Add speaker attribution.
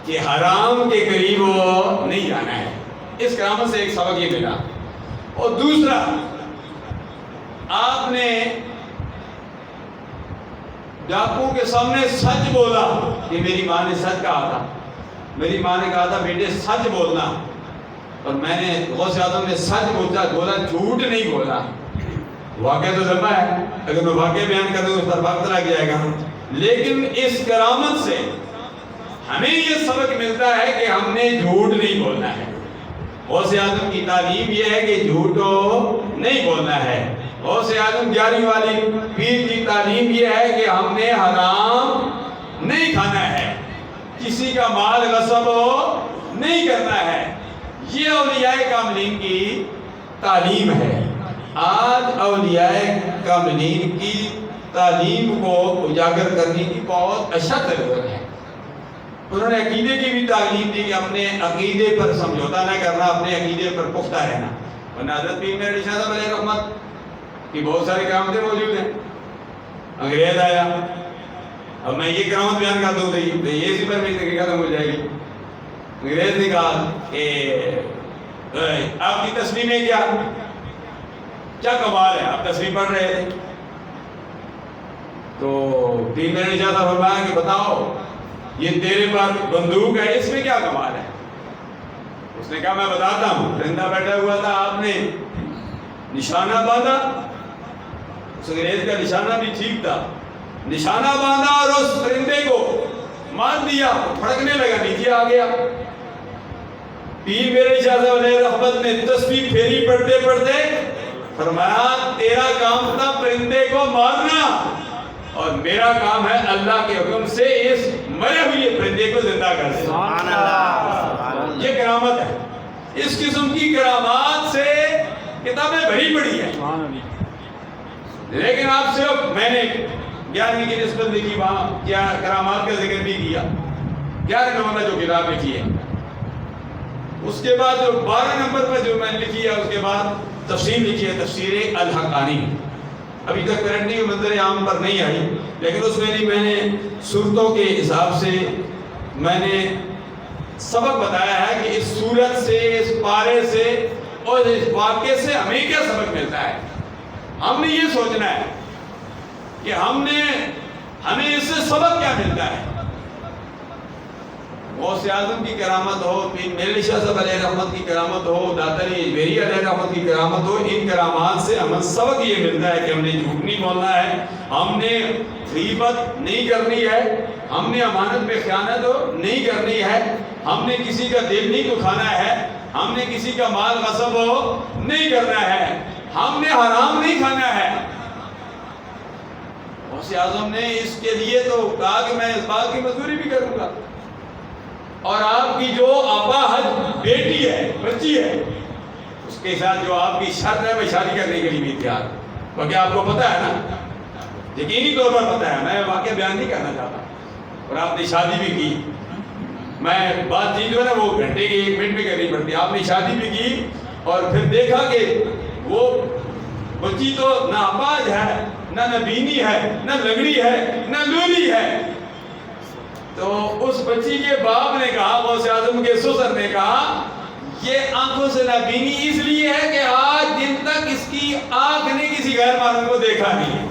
Speaker 1: کہ حرام کے قریب وہ نہیں جانا ہے. اس کرامت سے ایک سبق یہ ملا. اور دوسرا، آپ نے ڈاکو کے سامنے سچ بولا کہ میری ماں نے سچ کہا تھا. میری ماں نے کہا تھا بیٹے سچ بولنا، اور میں نے غوث اعظم نے سچ بولا، جھوٹ نہیں بولا. واقعہ تو لمبا ہے، اگر میں واقعہ بیان کر دوں اس پر وقت لگ جائے گا. لیکن اس کرامت سے ہمیں یہ سبق ملتا ہے کہ ہم نے جھوٹ نہیں بولنا ہے. غوث اعظم کی تعلیم یہ ہے کہ جھوٹو نہیں بولنا ہے. غوث اعظم 11ویں والی پیر کی تعلیم یہ ہے کہ ہم نے حرام نہیں کھانا ہے، کسی کا مال غصب نہیں کرنا ہے. یہ اولیاء کاملین کی تعلیم ہے. آج اولیاء کاملین کی تعلیم کو اجاگر کرنے کی بہت اشد ضرورت ہے. انہوں نے عقیدے کی بھی تعلیم دی کہ اپنے عقیدے پر سمجھوتا نہ کرنا، اپنے عقیدے پر پختہ رہنا. ورنہ حضرت پیر میرے شاہ صاحب علیہ رحمت کی بہت ساری کرامتیں موجود ہیں. انگریز آیا، اب میں یہ کرامت بیان کرتا ہوں تو یہ اسی پر میری ختم ہو جائے گی. انگریز نے کہا کہ آپ کی تسلیمیں کیا کمال ہے، آپ تسلیم پڑھ رہے تھے. تو پیر میرے شاہ صاحب فرمایا کہ بتاؤ یہ تیرے پاس بندوق ہے، اس میں کیا کمال ہے؟ اس نے کہا میں بتاتا ہوں. پرندہ بیٹھا ہوا تھا، آپ نے نشانہ باندھا. اس انگریز کا نشانہ بھی ٹھیک تھا. نشانہ باندھا اور اس پرندے کو مار دیا، پھڑکنے لگا، نیچے آ گیا. پیر میرے شاہ صاحب علیہ رحمت نے تسبیح پھیری پڑھتے پڑھتے فرمایا تیرا کام تھا پرندے کو مارنا، اور میرا کام ہے اللہ کے حکم سے اس مرے ہوئے پرندے کو زندہ کر دینا. سبحان اللہ. یہ کرامت ہے. اس قسم کی کرامات سے کتابیں بھری پڑی ہیں. لیکن آپ صرف میں نے 11ویں کی نسبت لکھی، وہاں کیا کرامات کا ذکر بھی کیا. 11 نمبر جو کتاب لکھی ہے، اس کے بعد جو 12 نمبر پر جو میں نے لکھی ہے، اس کے بعد تفسیر لکھی ہے، تفسیر الحقانی. ابھی تک کرنٹی کے منظر عام پر نہیں آئی، لیکن اس میں بھی میں نے صورتوں کے حساب سے میں نے سبق بتایا ہے کہ اس صورت سے، اس پارے سے اور اس واقعے سے ہمیں کیا سبق ملتا ہے. ہم نے یہ سوچنا ہے کہ ہمیں اس سے سبق کیا ملتا ہے. غوث اعظم کی کرامت ہو، پیر میرے شاہ صاحب علیہ رحمت کی کرامت ہو، داتا علی اجمیری علیہ رحمت کی کرامت ہو، ان کرامات سے ہمیں سبق یہ ملتا ہے کہ ہم نے جھوٹ نہیں بولنا ہے، ہم نے غیبت نہیں کرنی ہے، ہم نے امانت میں خیانت نہیں کرنی ہے، ہم نے کسی کا دل نہیں دکھانا ہے، ہم نے کسی کا مال غصب نہیں کرنا ہے، ہم نے حرام نہیں کھانا ہے. غوث اعظم نے اس کے لیے تو کہا کہ میں اس بات کی مزدوری بھی کروں گا، اور آپ کی جو اپاہج بیٹی ہے، بچی ہے، اس کے ساتھ جو آپ کی شرط ہے میں شادی کرنے کے لیے بھی تیار. کیونکہ آپ کو پتا ہے نا، یقینی طور پر پتا ہے، میں واقعہ بیان نہیں کرنا چاہتا. اور آپ نے شادی بھی کی. میں بات چیت جو ہے نا وہ گھنٹے کی 1 منٹ میں کرنی پڑتی. آپ نے شادی بھی کی اور پھر دیکھا کہ وہ بچی تو نہ اپاہج ہے، نہ نبینی ہے، نہ لنگڑی ہے، نہ لولی ہے. تو اس بچی کے باپ نے کہا، غوث اعظم کے سسر نے کہا یہ آنکھوں سے نابینی اس لیے ہے کہ آج دن تک اس کی آنکھ نے کسی غیر معلوم کو دیکھا نہیں.